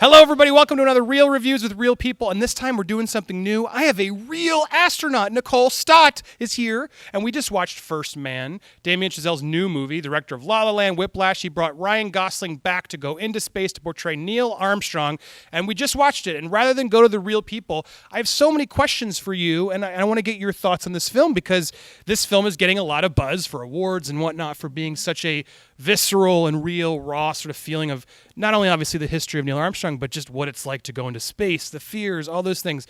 Hello, everybody. Welcome to another Real Reviews with Real People, and this time we're doing something new. I have a real astronaut. Nicole Stott is here, and we just watched First Man, Damien Chazelle's new movie, director of La La Land, Whiplash. He brought Ryan Gosling back to go into space to portray Neil Armstrong, and we just watched it. And rather than go to the real people, I have so many questions for you, and I want to get your thoughts on this film, because this film is getting a lot of buzz for awards and whatnot for being such a visceral and real, raw sort of feeling of not only obviously the history of Neil Armstrong, but just what it's like to go into space, the fears, all those things.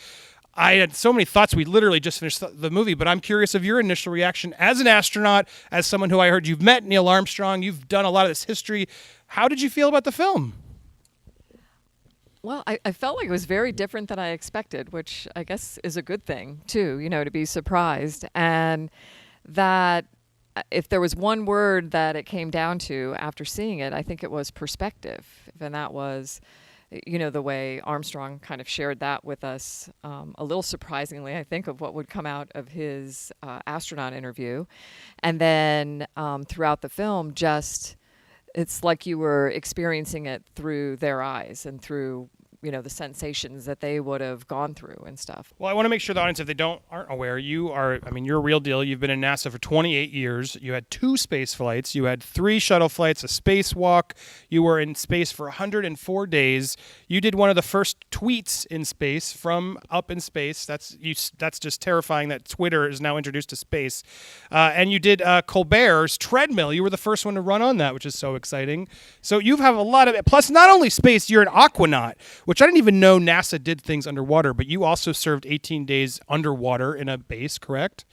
I had so many thoughts. We literally just finished the movie, but I'm curious of your initial reaction as an astronaut, as someone who I heard you've met Neil Armstrong, you've done a lot of this history. How did you feel about the film? Well, I felt like it was very different than I expected, which I guess is a good thing, too, to be surprised. And that if there was one word that it came down to after seeing it, I think it was perspective. And that was, the way Armstrong kind of shared that with us, a little surprisingly, I think, of what would come out of his astronaut interview. And then throughout the film, it's like you were experiencing it through their eyes and through the sensations that they would have gone through and stuff. Well, I want to make sure the audience, if they aren't aware, you're a real deal. You've been in NASA for 28 years. You had 2 space flights. You had 3 shuttle flights, a spacewalk. You were in space for 104 days. You did one of the first tweets in space from up in space. That's just terrifying that Twitter is now introduced to space. And you did Colbert's treadmill. You were the first one to run on that, which is so exciting. So you have a lot of it. Plus, not only space, you're an aquanaut, which I didn't even know NASA did things underwater, but you also served 18 days underwater in a base, correct?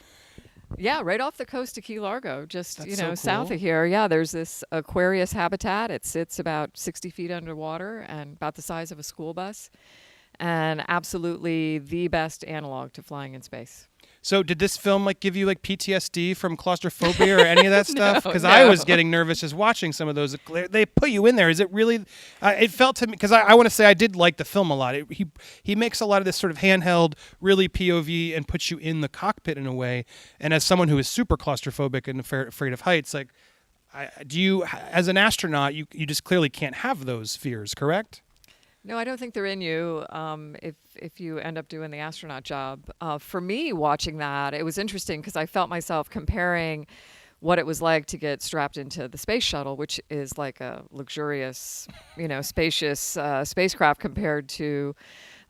Yeah, right off the coast of Key Largo, just, That's so cool. South of here. Yeah, there's this Aquarius habitat. It sits about 60 feet underwater and about the size of a school bus, and absolutely the best analog to flying in space. So did this film give you PTSD from claustrophobia or any of that stuff? Because No. I was getting nervous just watching some of those. They put you in there. Is it really? It felt to me, because I want to say I did like the film a lot. He makes a lot of this sort of handheld, really POV, and puts you in the cockpit in a way. And as someone who is super claustrophobic and afraid of heights, do you, as an astronaut, you just clearly can't have those fears, correct? No, I don't think they're in you if you end up doing the astronaut job. For me, watching that, it was interesting because I felt myself comparing what it was like to get strapped into the space shuttle, which is like a luxurious, spacious spacecraft compared to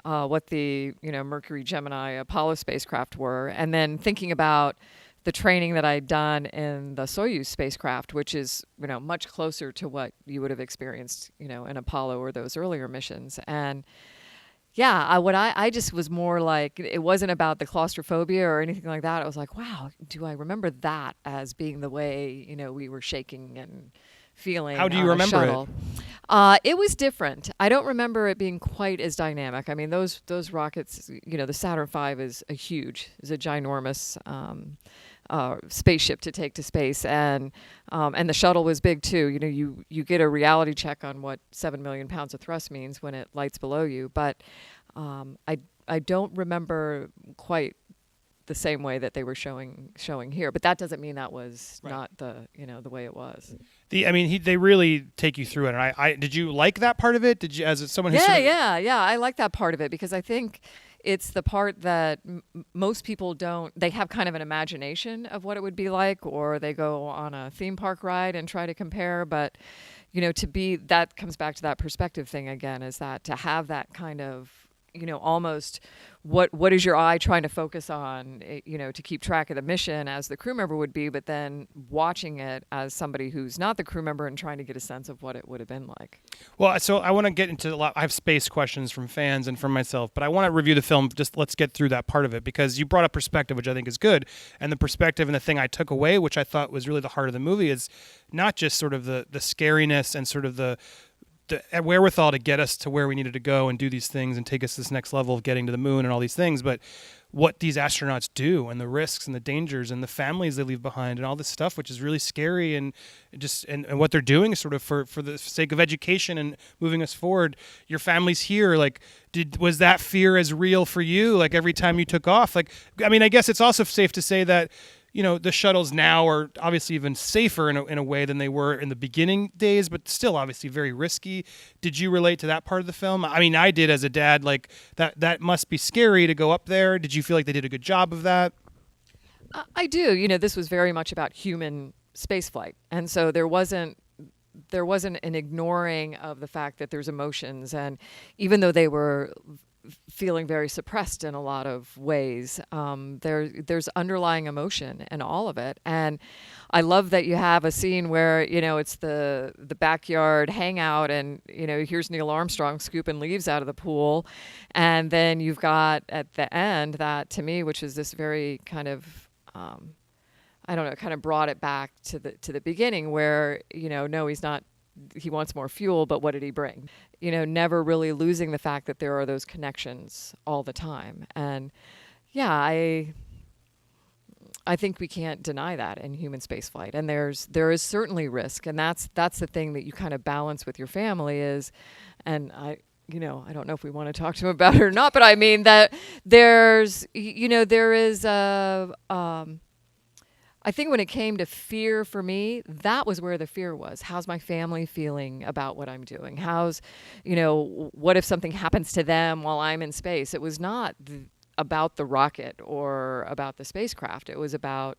what the, Mercury, Gemini, Apollo spacecraft were. And then thinking about the training that I'd done in the Soyuz spacecraft, which is, much closer to what you would have experienced, in Apollo or those earlier missions. And yeah, I just was more like, it wasn't about the claustrophobia or anything like that. I was like, wow, do I remember that as being the way, we were shaking and feeling? How do you remember it? It was different. I don't remember it being quite as dynamic. I mean, those rockets, the Saturn V is a ginormous spaceship to take to space, and the shuttle was big too. You get a reality check on what 7 million pounds of thrust means when it lights below you, but I don't remember quite the same way that they were showing here. But that doesn't mean that was right. Not the the way it was. They really take you through it. And I did you like that part of it? Did you, as someone who Yeah, I like that part of it because I think it's the part that most people don't. They have kind of an imagination of what it would be like, or they go on a theme park ride and try to compare. But that comes back to that perspective thing again, is that to have that kind of almost what is your eye trying to focus on, to keep track of the mission as the crew member would be, but then watching it as somebody who's not the crew member and trying to get a sense of what it would have been like. Well, so I want to get into I have space questions from fans and from myself, but I want to review the film. Just let's get through that part of it, because you brought up perspective, which I think is good. And the perspective and the thing I took away, which I thought was really the heart of the movie, is not just sort of the scariness and sort of the wherewithal to get us to where we needed to go and do these things and take us to this next level of getting to the moon and all these things, but what these astronauts do and the risks and the dangers and the families they leave behind and all this stuff, which is really scary, and just and what they're doing sort of for the sake of education and moving us forward. Your family's here. Was that fear as real for you? Every time you took off? I guess it's also safe to say that the shuttles now are obviously even safer in a way than they were in the beginning days, but still obviously very risky. Did you relate to that part of the film? I mean, I did as a dad. Like that must be scary to go up there. Did you feel like they did a good job of that? I do. This was very much about human spaceflight, and so there wasn't an ignoring of the fact that there's emotions, and even though they were feeling very suppressed in a lot of ways, there's underlying emotion in all of it. And I love that you have a scene where it's the backyard hangout, and here's Neil Armstrong scooping leaves out of the pool, and then you've got at the end that, to me, which is this very kind of I don't know, kind of brought it back to the beginning where, no, he's not, he wants more fuel, but what did he bring? Never really losing the fact that there are those connections all the time. And yeah, I think we can't deny that in human spaceflight. And there is certainly risk. And that's the thing that you kind of balance with your family is, and I don't know if we want to talk to him about it or not, but I mean that there is I think when it came to fear for me, that was where the fear was. How's my family feeling about what I'm doing? What if something happens to them while I'm in space? It was not about the rocket or about the spacecraft. It was about,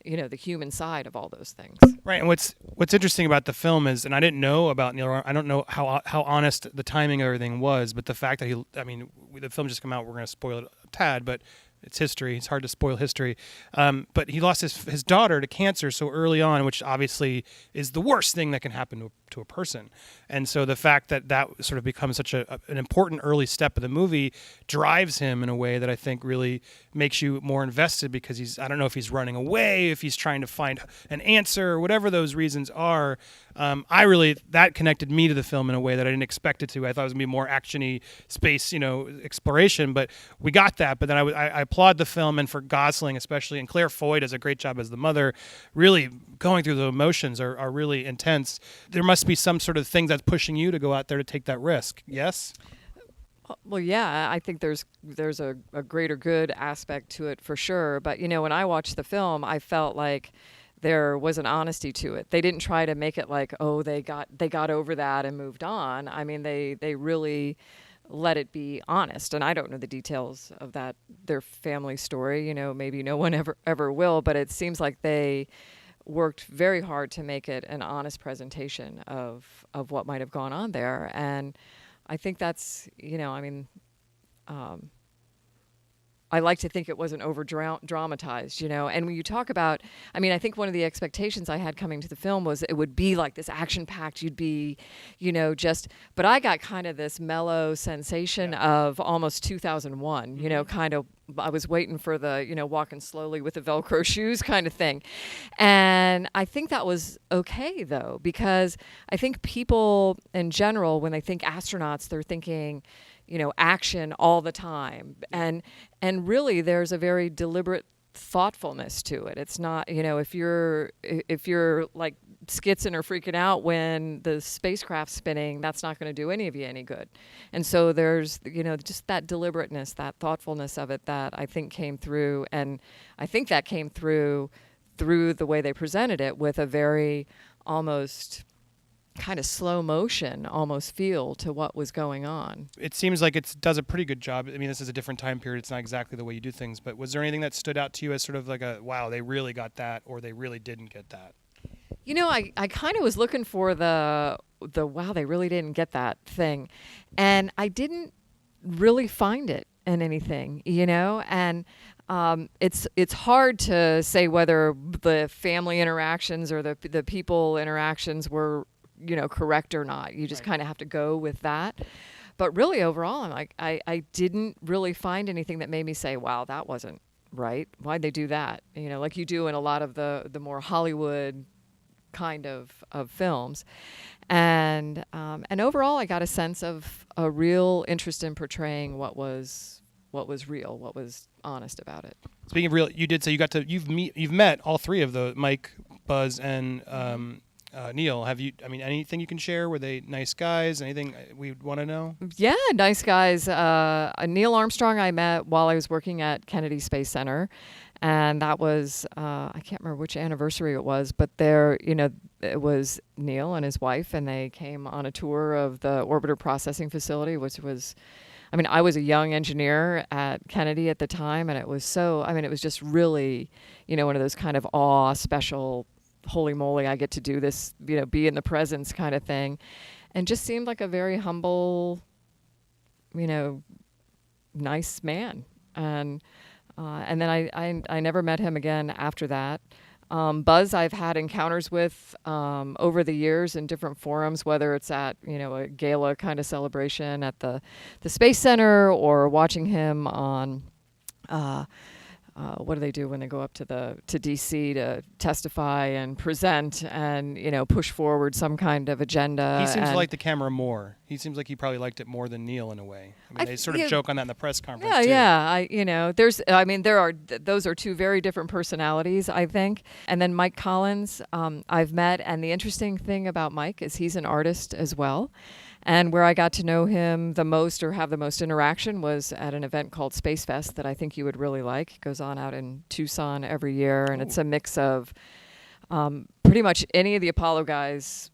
the human side of all those things. Right. And what's interesting about the film is, and I didn't know about Neil, I don't know how honest the timing of everything was, but the fact that the film just came out, we're going to spoil it a tad, but it's history. It's hard to spoil history. But he lost his daughter to cancer so early on, which obviously is the worst thing that can happen to a person. And so the fact that sort of becomes such an important early step of the movie drives him in a way that I think really makes you more invested, because I don't know if he's running away, if he's trying to find an answer, or whatever those reasons are. That connected me to the film in a way that I didn't expect it to. I thought it was going to be more actiony space, exploration, but we got that. But then I applaud the film, and for Gosling especially, and Claire Foy does a great job as the mother, really going through the emotions are really intense. There must be some sort of thing that's pushing you to go out there to take that risk. Yes? Well, yeah, I think there's a greater good aspect to it for sure. But, when I watched the film, I felt like there was an honesty to it. They didn't try to make it like, oh, they got over that and moved on. I mean, they really let it be honest. And I don't know the details of their family story. Maybe no one ever will, but it seems like they worked very hard to make it an honest presentation of what might have gone on there. And I think that's, I like to think it wasn't over dramatized, and when you talk about, I think one of the expectations I had coming to the film was it would be like this action packed, you'd be, but I got kind of this mellow sensation of almost 2001, kind of, I was waiting for the, walking slowly with the Velcro shoes kind of thing. And I think that was okay though, because I think people in general, when they think astronauts, they're thinking, action all the time. And really there's a very deliberate thoughtfulness to it. It's not, if you're like skitzing or freaking out when the spacecraft's spinning, that's not going to do any of you any good. And so there's, just that deliberateness, that thoughtfulness of it that I think came through. And I think that came through the way they presented it, with a very almost kind of slow motion almost feel to what was going on. It seems like it does a pretty good job. This is a different time period. It's not exactly the way you do things, but was there anything that stood out to you as sort of like a, wow, they really got that, or they really didn't get that? I kind of was looking for the wow, they really didn't get that thing. And I didn't really find it in anything, and it's hard to say whether the family interactions or the people interactions were correct or not. You just kind of have to go with that. But really overall, I'm like, I didn't really find anything that made me say, wow, that wasn't right. Why'd they do that? Like you do in a lot of the more Hollywood kind of films. And overall, I got a sense of a real interest in portraying what was real, what was honest about it. Speaking of real, you did say you've met all three of the Mike, Buzz, and Neil. Have you? Anything you can share? Were they nice guys? Anything we want to know? Yeah, nice guys. Neil Armstrong I met while I was working at Kennedy Space Center, And that was, I can't remember which anniversary it was, but there, it was Neil and his wife, and they came on a tour of the orbiter processing facility, which was, I was a young engineer at Kennedy at the time, and it was it was just really, one of those kind of special, holy moly, I get to do this, be in the presence kind of thing. And just seemed like a very humble, nice man. And then I never met him again after that. Buzz I've had encounters with over the years in different forums, whether it's at a gala kind of celebration at the Space Center, or watching him on what do they do when they go up to DC to testify and present and push forward some kind of agenda. He seems to like the camera more. He seems like he probably liked it more than Neil in a way. They sort of joke on that in the press conference too. Those are two very different personalities, I think. And then Mike Collins, I've met, and the interesting thing about Mike is he's an artist as well. And where I got to know him the most, or have the most interaction, was at an event called Space Fest that I think you would really like. It goes on out in Tucson every year, and it's a mix of pretty much any of the Apollo guys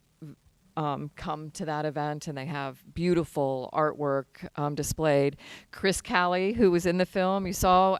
come to that event, and they have beautiful artwork displayed. Chris Calley, who was in the film, you saw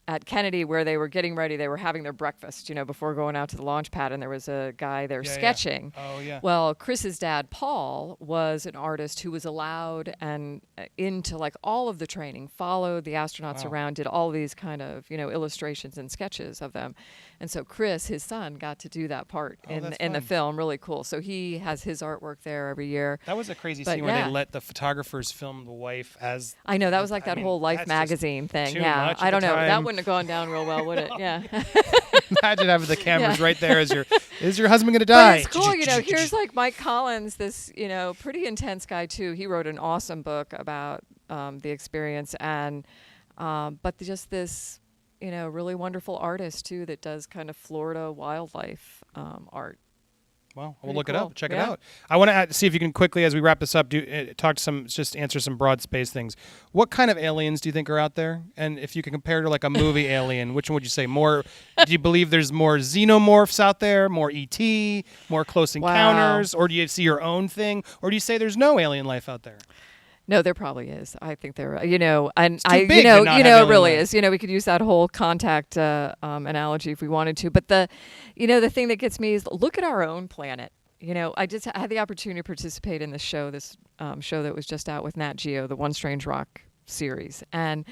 at Kennedy, where they were getting ready, they were having their breakfast, before going out to the launch pad, and there was a guy there sketching. Yeah. Oh, yeah. Well, Chris's dad, Paul, was an artist who was allowed and into like all of the training, followed the astronauts around, did all these kind of, illustrations and sketches of them. And so Chris, his son, got to do that part in the film. Really cool. So he has his artwork there every year. That was a crazy scene where they let the photographers film the wife as... I know, that was like that whole Life magazine thing. Yeah, I don't know. That wouldn't have gone down real well, would it? Yeah. Imagine having the cameras right there as is your husband going to die? But it's cool, here's like Mike Collins, this, pretty intense guy too. He wrote an awesome book about the experience, and but just this, really wonderful artist too that does kind of Florida wildlife art. Well, we'll look it up. Check it out. I want to see if you can quickly, as we wrap this up, just answer some broad space things. What kind of aliens do you think are out there? And if you can compare to like a movie alien, which one would you say more? Do you believe there's more xenomorphs out there, more ET, more Close Encounters, or do you see your own thing, or do you say there's no alien life out there? No, there probably is. I think there, and it really is. We could use that whole contact analogy if we wanted to. But the thing that gets me is look at our own planet. I just had the opportunity to participate in this show that was just out with Nat Geo, the One Strange Rock series, and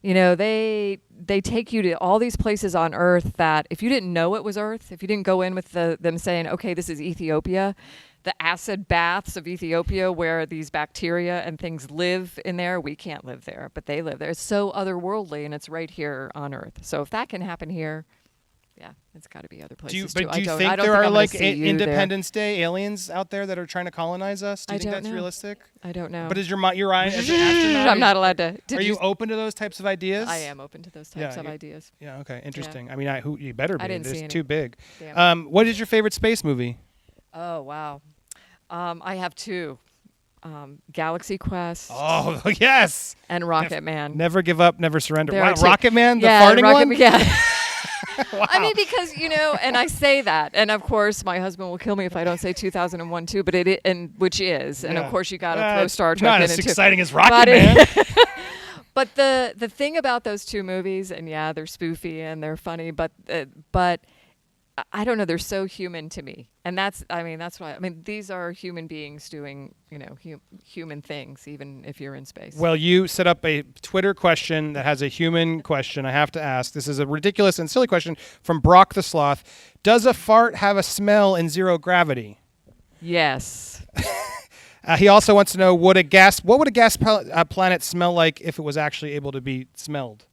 they take you to all these places on Earth that if you didn't know it was Earth, if you didn't go in with them saying, okay, this is Ethiopia. The acid baths of Ethiopia, where these bacteria and things live in there, we can't live there, but they live there. It's so otherworldly, and it's right here on Earth. So if that can happen here, it's got to be other places too. Do you think there are like Independence Day aliens out there that are trying to colonize us? Do you think that's realistic? I don't know. But is your Ryan as an astronaut? I'm not allowed to. Are you open to those types of ideas? I am open to those types of ideas. Yeah. Okay. Interesting. Yeah. You better be. I didn't see any. Too big. What is your favorite space movie? Oh wow. I have two. Galaxy Quest. Oh, yes. And Rocket Man. Never give up, never surrender. Wow, Rocket Man, the farting one? Yeah. Wow. Because, and I say that, and of course my husband will kill me if I don't say 2001 too, but which is, and of course you got to throw Star Trek in it too. Not as exciting as Rocket Man. But the thing about those two movies, and they're spoofy and they're funny, but I don't know, they're so human to me. And that's why, these are human beings doing, human things, even if you're in space. Well, you set up a Twitter question that has a human question I have to ask. This is a ridiculous and silly question from Brock the Sloth. Does a fart have a smell in zero gravity? Yes. He also wants to know, what would a gas planet smell like if it was actually able to be smelled?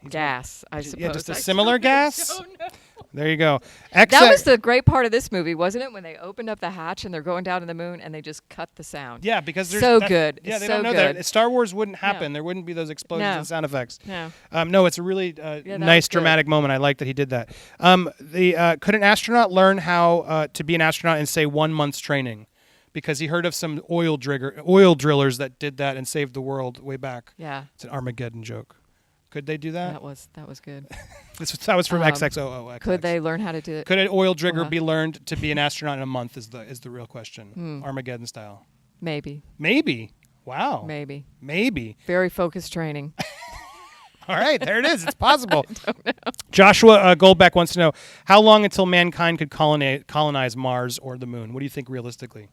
Gas, I suppose. Yeah, just a similar gas? I don't know. There you go. That was the great part of this movie, wasn't it? When they opened up the hatch and they're going down to the moon and they just cut the sound. Yeah, because there's good. Yeah, they so don't know good. that. Star Wars wouldn't happen. No. There wouldn't be those explosions and sound effects. No. No, it's a really nice dramatic moment. I like that he did that. Could an astronaut learn how to be an astronaut in, say, 1 month's training? Because he heard of some oil drillers that did that and saved the world way back. Yeah. It's an Armageddon joke. Could they do that? That was good. That was from XXOOX. Could they learn how to do it? Could an oil drigger be learned to be an astronaut in a month? Is the real question. Armageddon style. Maybe. Wow. Maybe. Very focused training. All right, there it is. It's possible. I don't know. Joshua Goldbeck wants to know, how long until mankind could colonize Mars or the moon? What do you think realistically?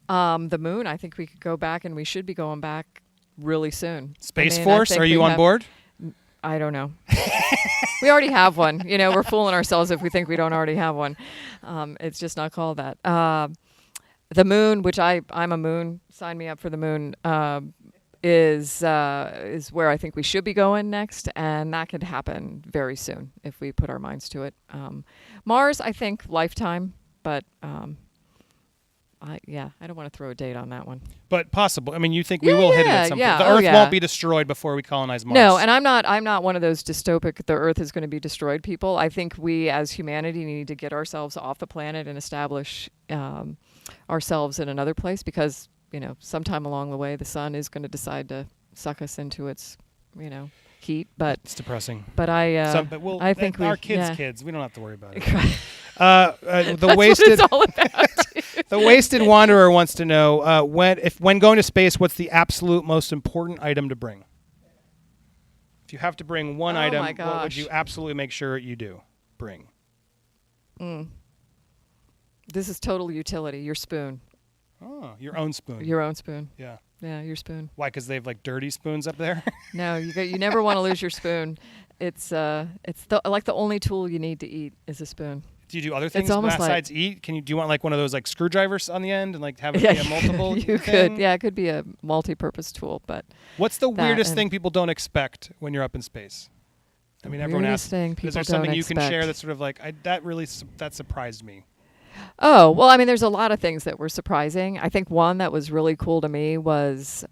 The moon, I think we could go back, and we should be going back really soon. Space Force, are you on board? I don't know. We already have one. We're fooling ourselves if we think we don't already have one. It's just not called that. The moon, which I'm a moon, sign me up for the moon, is where I think we should be going next, and that could happen very soon if we put our minds to it. Mars, I think lifetime, but I don't want to throw a date on that one. But possible. I mean, you think we will hit it at some point. The Earth won't be destroyed before we colonize Mars. No, and I'm not one of those dystopic, the Earth is going to be destroyed people. I think we as humanity need to get ourselves off the planet and establish ourselves in another place, because sometime along the way the sun is going to decide to suck us into its heat. But it's depressing. But I think our kids, we don't have to worry about it. That's what it's all about. The Wasted Wanderer wants to know, when going to space, what's the absolute most important item to bring? If you have to bring one item, what would you absolutely make sure you do bring? This is total utility. Your spoon. Oh, your own spoon. Your own spoon. Yeah. Yeah, your spoon. Why? Because they have dirty spoons up there. No, you never want to lose your spoon. It's like the only tool you need to eat is a spoon. Do you do other things besides eat? Do you want one of those screwdrivers on the end and have it be a multiple? You could. Yeah, it could be a multi-purpose tool. But what's the weirdest thing people don't expect when you're up in space? I mean, everyone asks. Is there something you can share that's sort of that surprised me? Oh, well, I mean, there's a lot of things that were surprising. I think one that was really cool to me was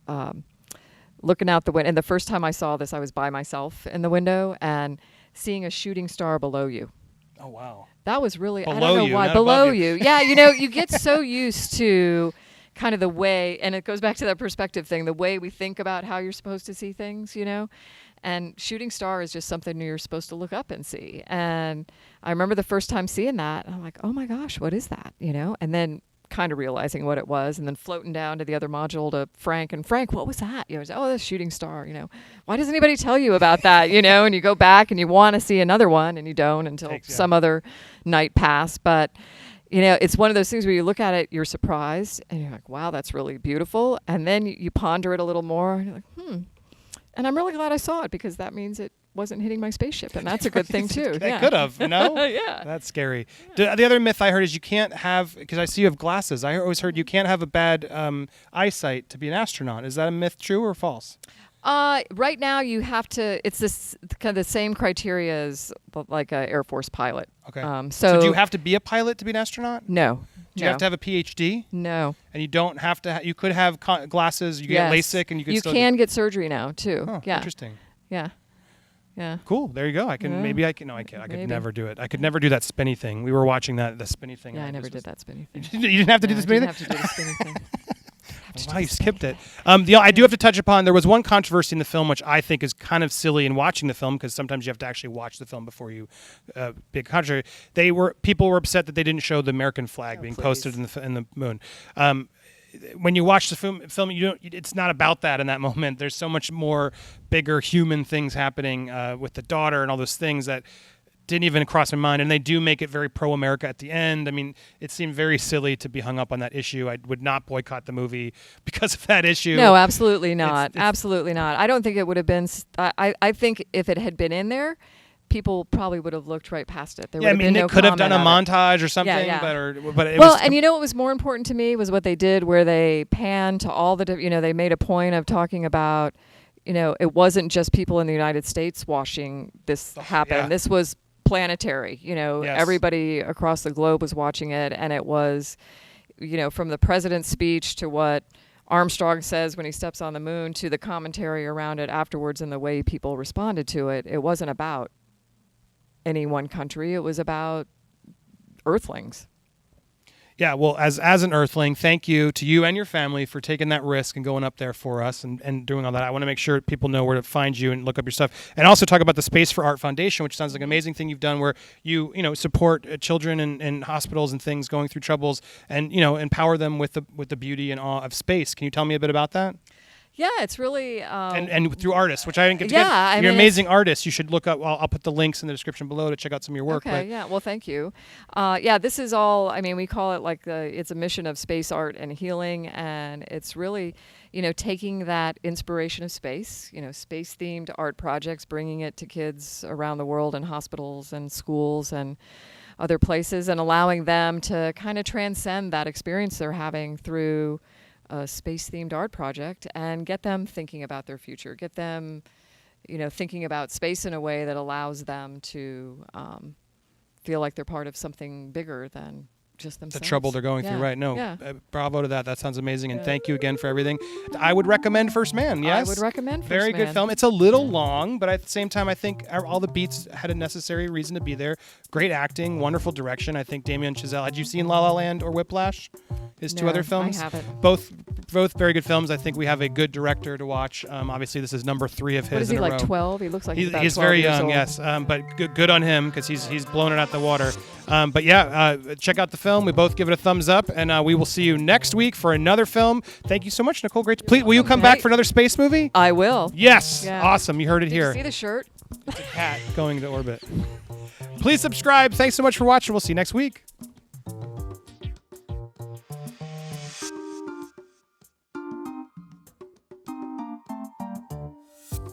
looking out the window. And the first time I saw this, I was by myself in the window and seeing a shooting star below you. Oh, wow. That was really, below I don't know you, why. Below you. Yeah, you get so used to kind of the way, and it goes back to that perspective thing, the way we think about how you're supposed to see things, And shooting star is just something you're supposed to look up and see. And I remember the first time seeing that, and I'm like, oh my gosh, what is that? And then kind of realizing what it was, and then floating down to the other module to Frank, and Frank, what was that? Oh, the shooting star, Why doesn't anybody tell you about that, And you go back and you want to see another one, and you don't until some other night passed. But, it's one of those things where you look at it, you're surprised, and you're like, wow, that's really beautiful. And then you ponder it a little more, and you're like, And I'm really glad I saw it, because that means it wasn't hitting my spaceship, and that's a good thing too. It could have, Yeah. That's scary. The other myth I heard is you can't have, because I see you have glasses, I always heard you can't have a bad eyesight to be an astronaut. Is that a myth, true or false? Right now you have to, it's this kind of the same criteria as like an Air Force pilot. Okay. So do you have to be a pilot to be an astronaut? No. Do you have to have a PhD? No. And you don't have to, you could have glasses, you get LASIK, and you could can get surgery now too. Oh, yeah. Interesting. Yeah. Yeah. Cool. There you go. I can maybe I can. No, I can't. I could never do it. I could never do that spinny thing. We were watching the spinny thing. Yeah, I never did that spinny thing. You didn't have to do the spinny thing? I didn't have to do the spinny thing. Wow, you skipped it. I do have to touch upon, there was one controversy in the film which I think is kind of silly in watching the film, because sometimes you have to actually watch the film before you be a controversy. People were upset that they didn't show the American flag being posted in the moon. When you watch the film, it's not about that in that moment. There's so much more bigger human things happening with the daughter and all those things that didn't even cross my mind, and they do make it very pro-America at the end. I mean, it seemed very silly to be hung up on that issue. I would not boycott the movie because of that issue. No, absolutely not. Absolutely not. I don't think it would have been. I think if it had been in there, people probably would have looked right past it. There would have been no could have done a montage or something, but it was. And what was more important to me was what they did, where they panned to all the. They made a point of talking about. It wasn't just people in the United States watching this happen. Yeah. This was planetary. Everybody across the globe was watching it, and it was, from the president's speech to what Armstrong says when he steps on the moon to the commentary around it afterwards and the way people responded to it. It wasn't about any one country. It was about Earthlings. Yeah, well, as an Earthling, thank you to you and your family for taking that risk and going up there for us and doing all that. I want to make sure people know where to find you and look up your stuff, and also talk about the Space for Art Foundation, which sounds like an amazing thing you've done, where you support children in hospitals and things going through troubles, and empower them with the beauty and awe of space. Can you tell me a bit about that? Yeah, it's really and through artists, which I didn't get to yeah, get. I You're mean, amazing artists. You should look up. I'll put the links in the description below to check out some of your work. Okay, yeah. Well, thank you. Yeah, this is all. I mean, we call it like it's a mission of space art and healing, and it's really, taking that inspiration of space, space-themed art projects, bringing it to kids around the world in hospitals and schools and other places, and allowing them to kind of transcend that experience they're having through a space-themed art project and get them thinking about their future, get them, thinking about space in a way that allows them to feel like they're part of something bigger than just themselves. The trouble they're going through, right? No, Yeah. Bravo to that. That sounds amazing, and thank you again for everything. I would recommend First Man. Yes, I would recommend First Very Man. good film. It's a little long, but at the same time, I think all the beats had a necessary reason to be there. Great acting, wonderful direction. I think Damien Chazelle. Had you seen La La Land or Whiplash? His two No, other films. I haven't. Both very good films. I think we have a good director to watch. Obviously, this is number 3 of his What is he, in a like row. 12? He looks like he's about He's 12 very years young, old. yes. But good on him because he's blown it out the water. But yeah, check out the film. We both give it a thumbs up, and we will see you next week for another film. Thank you so much, Nicole. Great. Please, will you come back for another space movie? I will. Yes. Yeah. Awesome. You heard it Did here. you see the shirt? Cat going into orbit. Please subscribe. Thanks so much for watching. We'll see you next week.